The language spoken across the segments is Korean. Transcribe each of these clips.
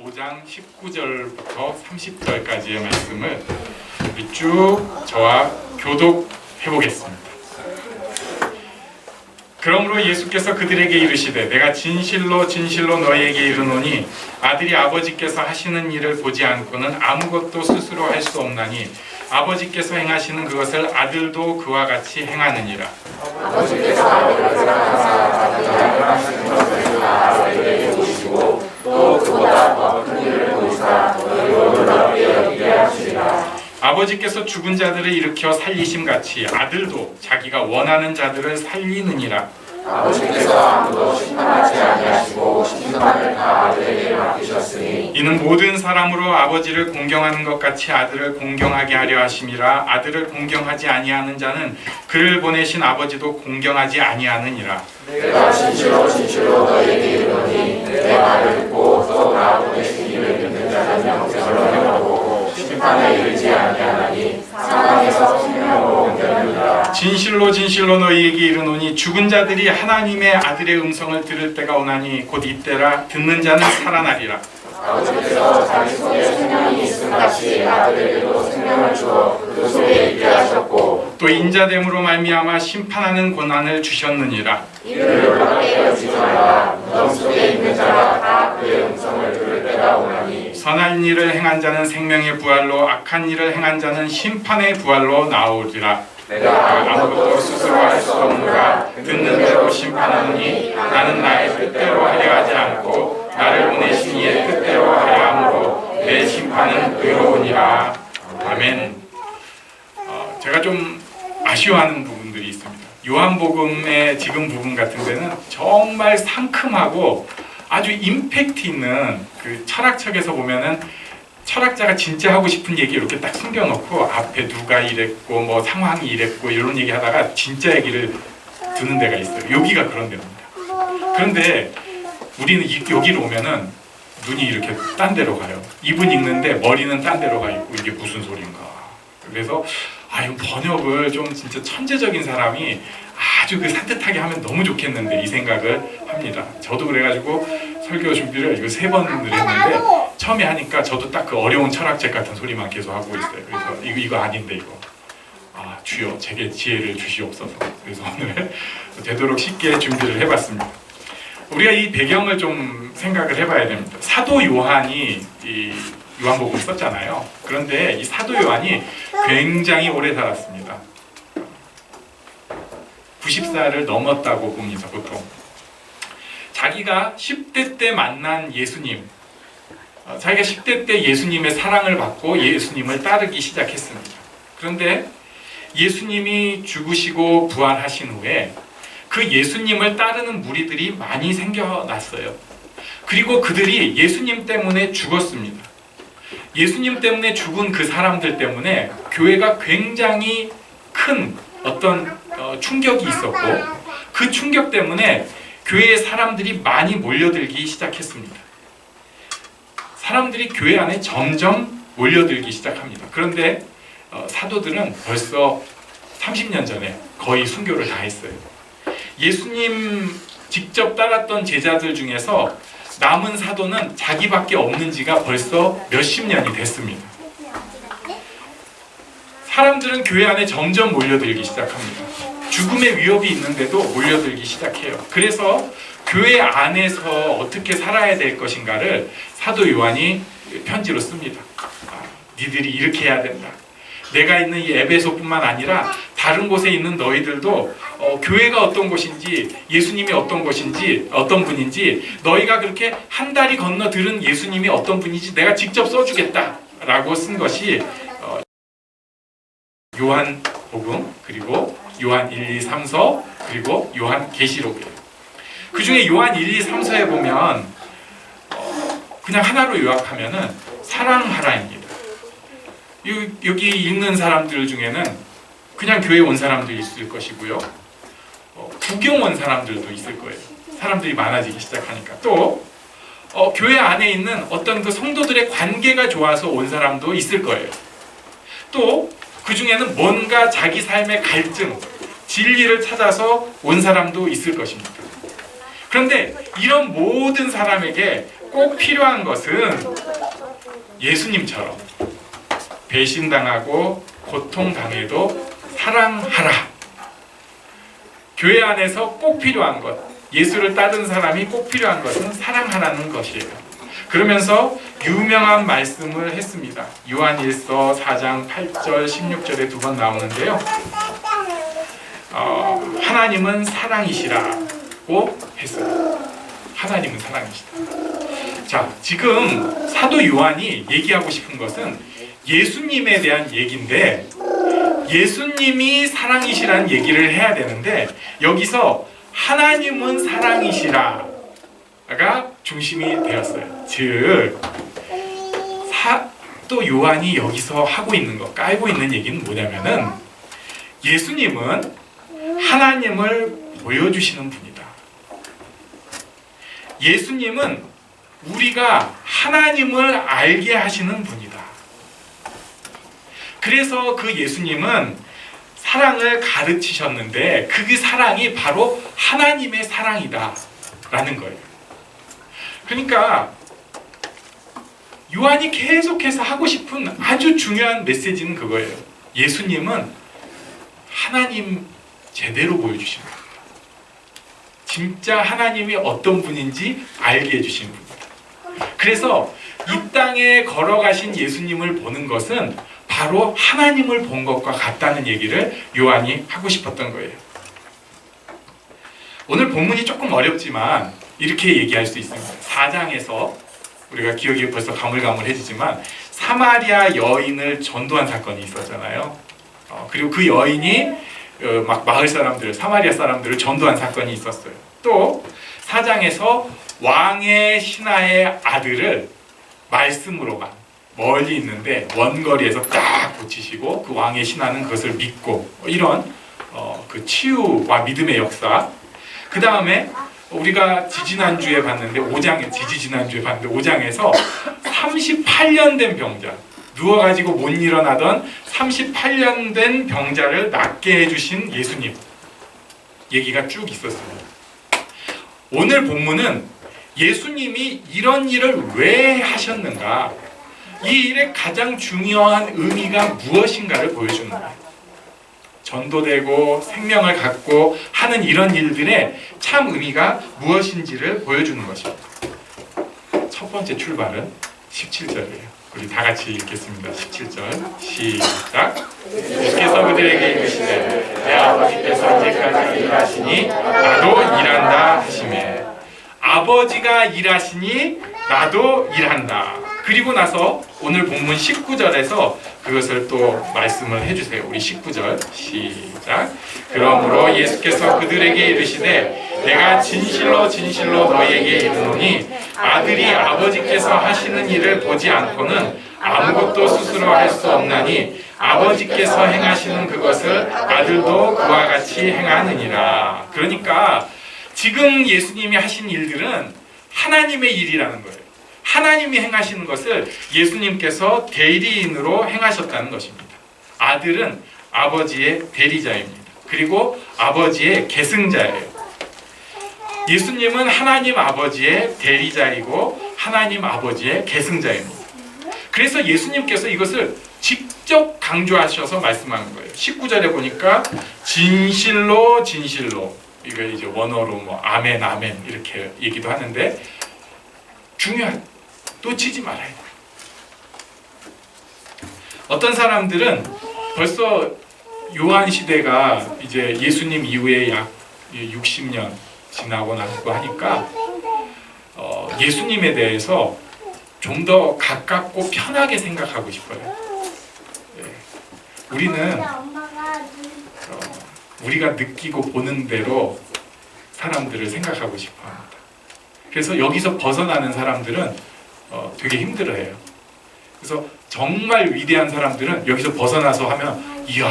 5장 19절부터 30절까지의 말씀을 쭉 저와 교독해 보겠습니다. 그러므로 예수께서 그들에게 이르시되 내가 진실로 진실로 너희에게 이르노니 아들이 아버지께서 하시는 일을 보지 않고는 아무것도 스스로 할 수 없나니 아버지께서 행하시는 그것을 아들도 그와 같이 행하느니라. 아버지께서 아들을 사랑하사 자기가 행하시는 것을 아들에게 보이시고 또 그보다 더 큰 일을 보이사 너희로 놀랍게 여기게 하시리라. 아버지께서 죽은 자들을 일으켜 살리심같이 아들도 자기가 원하는 자들을 살리느니라. 아버지께서 아무도 심판하지 아니하시고 심판을 다 아들에게 맡기셨으니 이는 모든 사람으로 아버지를 공경하는 것 같이 아들을 공경하게 하려 하심이라. 아들을 공경하지 아니하는 자는 그를 보내신 아버지도 공경하지 아니하느니라. 내가 진실로 진실로 너희에게 이르노니 내 말을 듣고 또 나 보내신 이를 믿는 자는 영생을 얻으려고 심판에 이르지 아니하나니 사망에서 생명으로 옮겨느니라. 진실로 진실로 너희에게 이르노니 죽은 자들이 하나님의 아들의 음성을 들을 때가 오나니 곧 이때라. 듣는 자는 살아나리라. 아버지께서 자기 속에 생명이 있음같이 아들에게도 생명을 주어 그 속에 있게 하셨고 또 인자됨으로 말미암아 심판하는 권한을 주셨느니라. 이를 밖에 열지 말라. 무덤 속에 있는 자가 다 그의 음성을 들을 때가 오나니 선한 일을 행한 자는 생명의 부활로 악한 일을 행한 자는 심판의 부활로 나오리라. 내가 아무것도 스스로 할 수 없노라. 듣는 대로 심판하노니 나는 나의 뜻대로 하려 하지 않고 나를 보내신 이의 뜻대로 하려 함으로 내 심판은 의로우니라. 아멘. 제가 좀 아쉬워하는 부분들이 있습니다. 요한복음의 지금 부분 같은 데는 정말 상큼하고 아주 임팩트 있는 그 철학책에서 보면은 철학자가 진짜 하고 싶은 얘기 이렇게 딱 숨겨놓고 앞에 누가 이랬고 뭐 상황이 이랬고 이런 얘기 하다가 진짜 얘기를 두는 데가 있어요. 여기가 그런 데입니다. 그런데 우리는 여기로 오면은 눈이 이렇게 딴 데로 가요. 입은 읽는데 머리는 딴 데로 가 있고 이게 무슨 소린가. 그래서 이 번역을 좀 진짜 천재적인 사람이 아주 그 산뜻하게 하면 너무 좋겠는데 이 생각을 합니다. 저도 그래가지고 설교 준비를 이거 3번을 했는데 처음에 하니까 저도 딱 그 어려운 철학책 같은 소리만 계속 하고 있어요. 그래서 이거 아닌데 이거. 주여 제게 지혜를 주시옵소서. 그래서 오늘 되도록 쉽게 준비를 해봤습니다. 우리가 이 배경을 좀 생각을 해봐야 됩니다. 사도 요한이 이 요한복음 썼잖아요. 그런데 이 사도 요한이 굉장히 오래 살았습니다. 90살을 넘었다고 봅니다. 보통 자기가 10대 때 만난 예수님, 자기가 10대 때 예수님의 사랑을 받고 예수님을 따르기 시작했습니다. 그런데 예수님이 죽으시고 부활하신 후에 그 예수님을 따르는 무리들이 많이 생겨났어요. 그리고 그들이 예수님 때문에 죽었습니다. 예수님 때문에 죽은 그 사람들 때문에 교회가 굉장히 큰 어떤 충격이 있었고 그 충격 때문에 교회에 사람들이 많이 몰려들기 시작했습니다. 사람들이 교회 안에 점점 몰려들기 시작합니다. 그런데 사도들은 벌써 30년 전에 거의 순교를 다 했어요. 예수님 직접 따랐던 제자들 중에서 남은 사도는 자기밖에 없는 지가 벌써 몇십 년이 됐습니다. 사람들은 교회 안에 점점 몰려들기 시작합니다. 죽음의 위협이 있는데도 몰려들기 시작해요. 그래서 교회 안에서 어떻게 살아야 될 것인가를 사도 요한이 편지로 씁니다. 니들이 이렇게 해야 된다. 내가 있는 이 에베소뿐만 아니라 다른 곳에 있는 너희들도 교회가 어떤 곳인지 예수님이 어떤 것인지 어떤 분인지 너희가 그렇게 한 다리 건너 들은 예수님이 어떤 분인지 내가 직접 써주겠다 라고 쓴 것이 요한복음 그리고 요한 1, 2, 3서 그리고 요한 계시록이에요. 그 중에 요한 1, 2, 3서에 보면 그냥 하나로 요약하면은 사랑하라입니다. 여기 읽는 사람들 중에는 그냥 교회 온 사람도 있을 것이고요. 구경 온 사람들도 있을 거예요. 사람들이 많아지기 시작하니까. 또 교회 안에 있는 어떤 그 성도들의 관계가 좋아서 온 사람도 있을 거예요. 또 그 중에는 뭔가 자기 삶의 갈증, 진리를 찾아서 온 사람도 있을 것입니다. 그런데 이런 모든 사람에게 꼭 필요한 것은 예수님처럼 배신당하고 고통당해도 사랑하라. 교회 안에서 꼭 필요한 것, 예수를 따른 사람이 꼭 필요한 것은 사랑하라는 것이에요. 그러면서 유명한 말씀을 했습니다. 요한일서 4장 8절 16절에 두 번 나오는데요. 하나님은 사랑이시라고 했어요. 하나님은 사랑이시다. 자, 지금 사도 요한이 얘기하고 싶은 것은 예수님에 대한 얘기인데, 예수님이 사랑이시라는 얘기를 해야 되는데 여기서 하나님은 사랑이시라가 중심이 되었어요. 즉 사도 요한이 여기서 하고 있는 거, 깔고 있는 얘기는 뭐냐면은 예수님은 하나님을 보여주시는 분이다. 예수님은 우리가 하나님을 알게 하시는 분이다. 그래서 그 예수님은 사랑을 가르치셨는데 그 사랑이 바로 하나님의 사랑이다 라는 거예요. 그러니까 요한이 계속해서 하고 싶은 아주 중요한 메시지는 그거예요. 예수님은 하나님 제대로 보여주신 겁니다. 진짜 하나님이 어떤 분인지 알게 해주신 분입니다. 그래서 이 땅에 걸어가신 예수님을 보는 것은 바로 하나님을 본 것과 같다는 얘기를 요한이 하고 싶었던 거예요. 오늘 본문이 조금 어렵지만 이렇게 얘기할 수 있습니다. 4장에서 우리가 기억이 벌써 가물가물해지지만 사마리아 여인을 전도한 사건이 있었잖아요. 그리고 그 여인이 막 마을 사람들, 사마리아 사람들을 전도한 사건이 있었어요. 또 4장에서 왕의 신하의 아들을 말씀으로만 멀리 있는데 원거리에서 딱 고치시고 그 왕의 신하는 그것을 믿고, 이런 그 치유와 믿음의 역사. 그 다음에 우리가 지지난주에 봤는데 5장에서 38년 된 병자, 누워가지고 못 일어나던 38년 된 병자를 낫게 해주신 예수님 얘기가 쭉 있었습니다. 오늘 본문은 예수님이 이런 일을 왜 하셨는가, 이 일의 가장 중요한 의미가 무엇인가를 보여주는 거예요. 전도되고 생명을 갖고 하는 이런 일들의 참 의미가 무엇인지를 보여주는 것입니다. 첫 번째 출발은 17절이에요. 우리 다 같이 읽겠습니다. 17절 시작. 예수께서 그들에게 이르시되 내 아버지께서 언제까지 일하시니 나도 일한다 하시매. 아버지가 일하시니 나도 일한다. 그리고 나서 오늘 본문 19절에서 그것을 또 말씀을 해주세요. 우리 19절 시작. 그러므로 예수께서 그들에게 이르시되 내가 진실로 진실로 너희에게 이르노니 아들이 아버지께서 하시는 일을 보지 않고는 아무것도 스스로 할 수 없나니 아버지께서 행하시는 그것을 아들도 그와 같이 행하느니라. 그러니까 지금 예수님이 하신 일들은 하나님의 일이라는 거예요. 하나님이 행하시는 것을 예수님께서 대리인으로 행하셨다는 것입니다. 아들은 아버지의 대리자입니다. 그리고 아버지의 계승자예요. 예수님은 하나님 아버지의 대리자이고 하나님 아버지의 계승자입니다. 그래서 예수님께서 이것을 직접 강조하셔서 말씀하는 거예요. 19절에 보니까 진실로 진실로, 이거 이제 원어로 뭐 아멘 아멘 이렇게 얘기도 하는데 중요한, 놓치지 말아야 돼. 어떤 사람들은 벌써 요한 시대가 이제 예수님 이후에 약 60년 지나고 나고 하니까 예수님에 대해서 좀 더 가깝고 편하게 생각하고 싶어요. 네. 우리는 우리가 느끼고 보는 대로 사람들을 생각하고 싶어합니다. 그래서 여기서 벗어나는 사람들은 되게 힘들어해요. 그래서 정말 위대한 사람들은 여기서 벗어나서 하면 이야,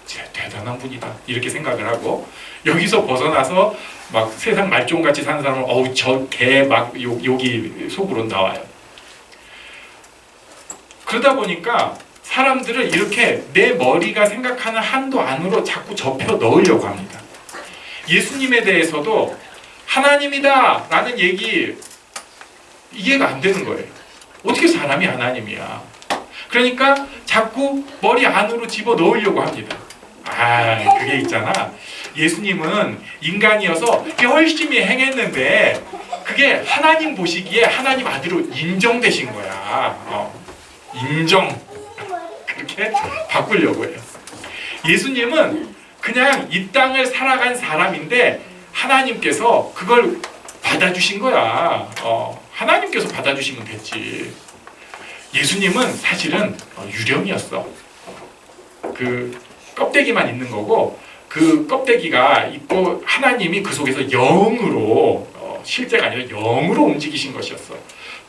진짜 대단한 분이다 이렇게 생각을 하고, 여기서 벗어나서 막 세상 말종같이 사는 사람은 어우 저 개 막 욕이 속으로 나와요. 그러다 보니까 사람들을 이렇게 내 머리가 생각하는 한도 안으로 자꾸 접혀 넣으려고 합니다. 예수님에 대해서도 하나님이다 라는 얘기 이해가 안 되는 거예요. 어떻게 사람이 하나님이야? 그러니까 자꾸 머리 안으로 집어 넣으려고 합니다. 그게 있잖아. 예수님은 인간이어서 열심히 행했는데 그게 하나님 보시기에 하나님 아들로 인정되신 거야. 인정. 그렇게 바꾸려고 해요. 예수님은 그냥 이 땅을 살아간 사람인데 하나님께서 그걸 받아주신 거야. 하나님께서 받아주시면 됐지. 예수님은 사실은 유령이었어. 그 껍데기만 있는 거고 그 껍데기가 있고 하나님이 그 속에서 영으로 실제가 아니라 영으로 움직이신 것이었어.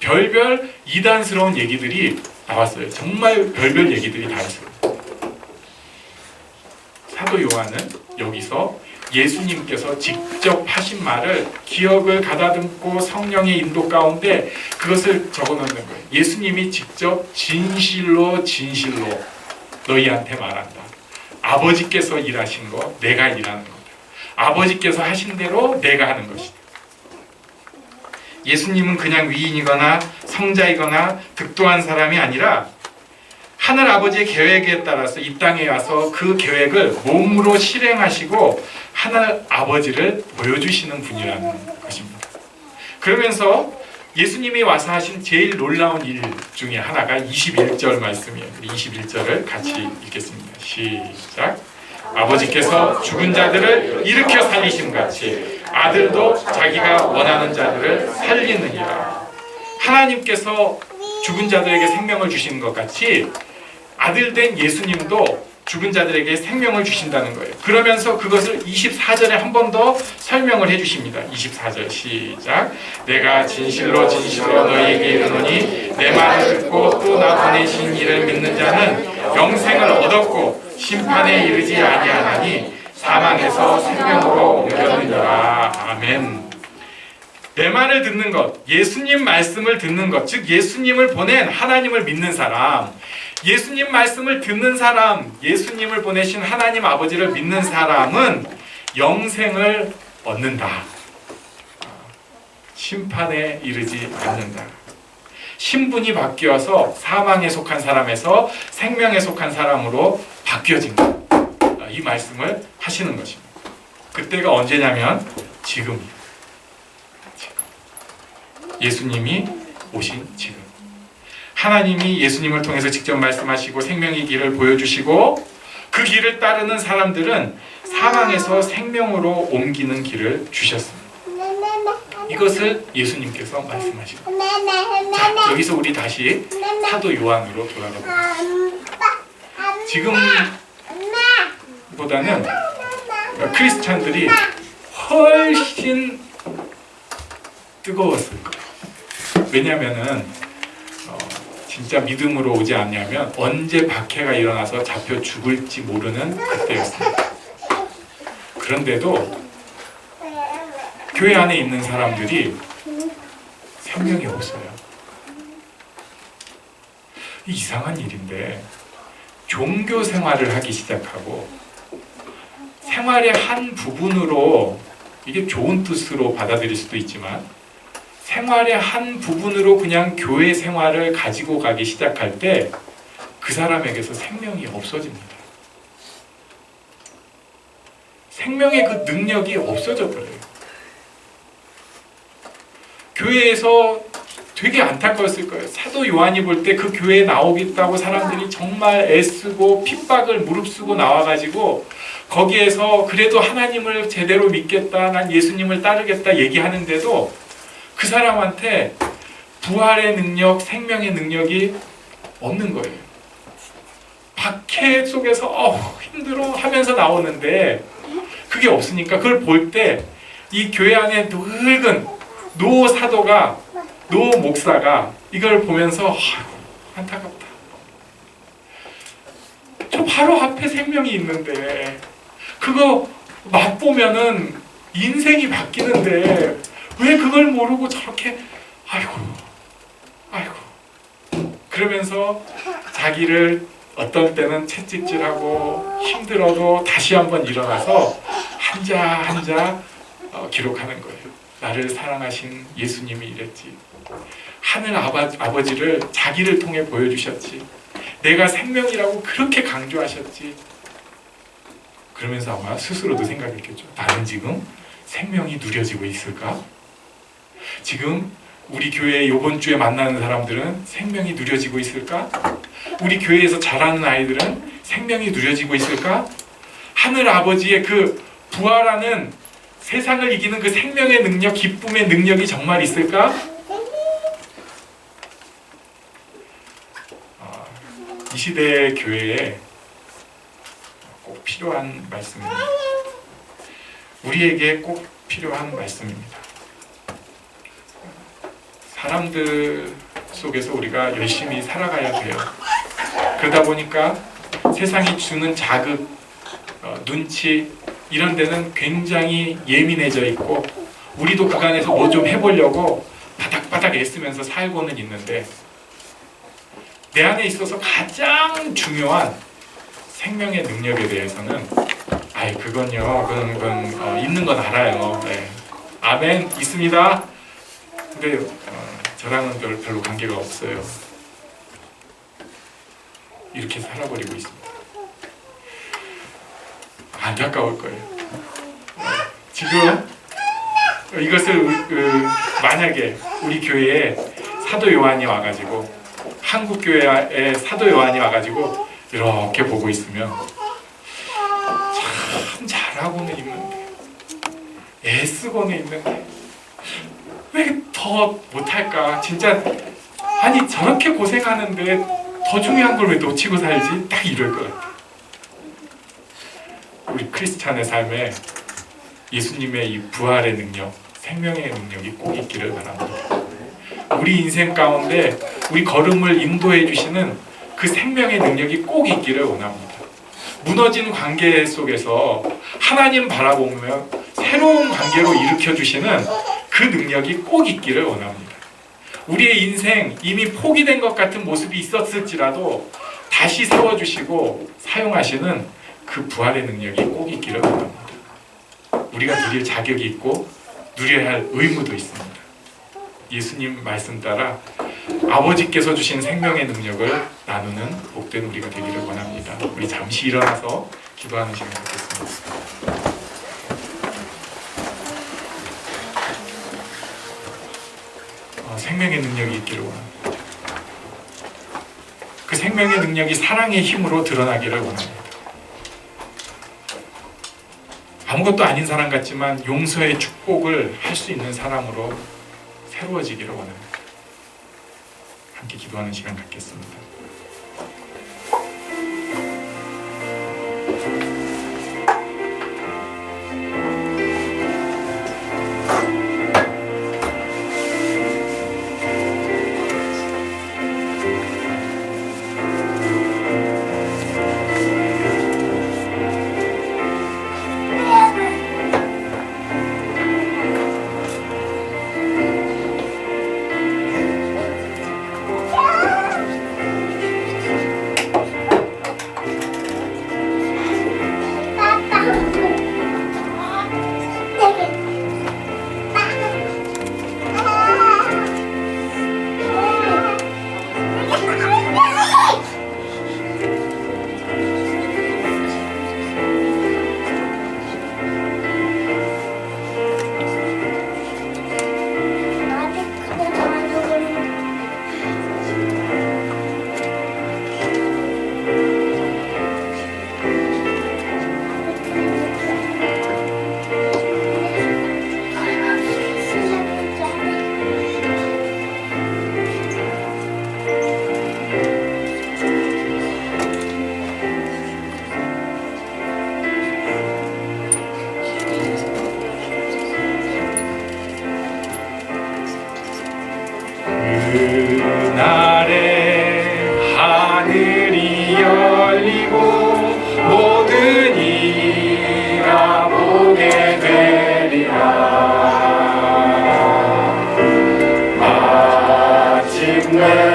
별별 이단스러운 얘기들이 나왔어요. 정말 별별 얘기들이 다 있어요. 사도 요한은 여기서 예수님께서 직접 하신 말을 기억을 가다듬고 성령의 인도 가운데 그것을 적어놓는 거예요. 예수님이 직접 진실로 진실로 너희한테 말한다. 아버지께서 일하신 거 내가 일하는 거다. 아버지께서 하신 대로 내가 하는 것이다. 예수님은 그냥 위인이거나 성자이거나 득도한 사람이 아니라 하늘 아버지의 계획에 따라서 이 땅에 와서 그 계획을 몸으로 실행하시고 하늘 아버지를 보여주시는 분이라는 것입니다. 그러면서 예수님이 와서 하신 제일 놀라운 일 중에 하나가 21절 말씀이에요. 21절을 같이 읽겠습니다. 시작. 아버지께서 죽은 자들을 일으켜 살리심 같이 아들도 자기가 원하는 자들을 살리느니라. 하나님께서 죽은 자들에게 생명을 주시는 것 같이 아들 된 예수님도 죽은 자들에게 생명을 주신다는 거예요. 그러면서 그것을 24절에 한 번 더 설명을 해주십니다. 24절 시작. 내가 진실로 진실로 너희에게 이르노니 내 말을 듣고 또 나 보내신 이를 믿는 자는 영생을 얻었고 심판에 이르지 아니하나니 사망에서 생명으로 옮겼느니라. 아멘. 내 말을 듣는 것, 예수님 말씀을 듣는 것, 즉 예수님을 보낸 하나님을 믿는 사람, 예수님 말씀을 듣는 사람, 예수님을 보내신 하나님 아버지를 믿는 사람은 영생을 얻는다. 심판에 이르지 않는다. 신분이 바뀌어서 사망에 속한 사람에서 생명에 속한 사람으로 바뀌어진다. 이 말씀을 하시는 것입니다. 그때가 언제냐면 지금이에요. 예수님이 오신 지금. 하나님이 예수님을 통해서 직접 말씀하시고 생명의 길을 보여주시고 그 길을 따르는 사람들은 사망에서 생명으로 옮기는 길을 주셨습니다. 이것을 예수님께서 말씀하신 거예요. 자, 여기서 우리 다시 사도 요한으로 돌아가 보겠습니다. 지금보다는 크리스찬들이 훨씬 뜨거웠을 거예요. 왜냐하면은 진짜 믿음으로 오지 않냐면 언제 박해가 일어나서 잡혀 죽을지 모르는 그때였습니다. 그런데도 교회 안에 있는 사람들이 생명이 없어요. 이상한 일인데 종교 생활을 하기 시작하고 생활의 한 부분으로 이게 좋은 뜻으로 받아들일 수도 있지만 생활의 한 부분으로 그냥 교회 생활을 가지고 가기 시작할 때 그 사람에게서 생명이 없어집니다. 생명의 그 능력이 없어져 버려요. 교회에서 되게 안타까웠을 거예요. 사도 요한이 볼 때 그 교회에 나오겠다고 사람들이 정말 애쓰고 핍박을 무릅쓰고 나와가지고 거기에서 그래도 하나님을 제대로 믿겠다, 난 예수님을 따르겠다 얘기하는데도 그 사람한테 부활의 능력, 생명의 능력이 없는 거예요. 박해 속에서 힘들어 하면서 나오는데 그게 없으니까 그걸 볼 때 이 교회 안에 늙은 노 사도가, 노 목사가 이걸 보면서 안타깝다. 저 바로 앞에 생명이 있는데 그거 맛보면은 인생이 바뀌는데 왜 그걸 모르고 저렇게 아이고 그러면서 자기를 어떤 때는 채찍질하고 힘들어도 다시 한번 일어나서 한자 기록하는 거예요. 나를 사랑하신 예수님이 이랬지. 하늘 아버지를 자기를 통해 보여주셨지. 내가 생명이라고 그렇게 강조하셨지. 그러면서 아마 스스로도 생각했겠죠. 나는 지금 생명이 누려지고 있을까? 지금 우리 교회에 이번 주에 만나는 사람들은 생명이 누려지고 있을까? 우리 교회에서 자라는 아이들은 생명이 누려지고 있을까? 하늘 아버지의 그 부활하는 세상을 이기는 그 생명의 능력, 기쁨의 능력이 정말 있을까? 이 시대의 교회에 꼭 필요한 말씀입니다. 우리에게 꼭 필요한 말씀입니다. 사람들 속에서 우리가 열심히 살아가야 돼요. 그러다 보니까 세상이 주는 자극, 눈치 이런 데는 굉장히 예민해져 있고 우리도 그간에서 뭐 좀 해보려고 바닥바닥 애쓰면서 살고는 있는데 내 안에 있어서 가장 중요한 생명의 능력에 대해서는 그건 있는 건 알아요. 네. 아멘 있습니다. 근데 저랑은 별로 관계가 없어요. 이렇게 살아버리고 있습니다. 안타까울 거예요. 지금 이것을 만약에 우리 교회에 사도 요한이 와가지고 한국 교회에 사도 요한이 와가지고 이렇게 보고 있으면 참 잘하고는 있는데 애쓰고는 있는데 왜 더 못할까? 진짜 아니 저렇게 고생하는데 더 중요한 걸 왜 놓치고 살지? 딱 이럴 것 같아요. 우리 크리스찬의 삶에 예수님의 이 부활의 능력, 생명의 능력이 꼭 있기를 바랍니다. 우리 인생 가운데 우리 걸음을 인도해 주시는 그 생명의 능력이 꼭 있기를 원합니다. 무너진 관계 속에서 하나님 바라보며 새로운 관계로 일으켜 주시는 그 능력이 꼭 있기를 원합니다. 우리의 인생 이미 포기된 것 같은 모습이 있었을지라도 다시 세워주시고 사용하시는 그 부활의 능력이 꼭 있기를 원합니다. 우리가 누릴 자격이 있고 누려야 할 의무도 있습니다. 예수님 말씀 따라 아버지께서 주신 생명의 능력을 나누는 복된 우리가 되기를 원합니다. 우리 잠시 일어나서 기도하는 시간 갖겠습니다. 생명의 능력이 있기를 원합니다. 그 생명의 능력이 사랑의 힘으로 드러나기를 원합니다. 아무것도 아닌 사람 같지만 용서의 축복을 할 수 있는 사람으로 새로워지기를 원합니다. 함께 기도하는 시간 갖겠습니다. 그날에 하늘이 열리고 모든 이가 보게 되리라. 마침내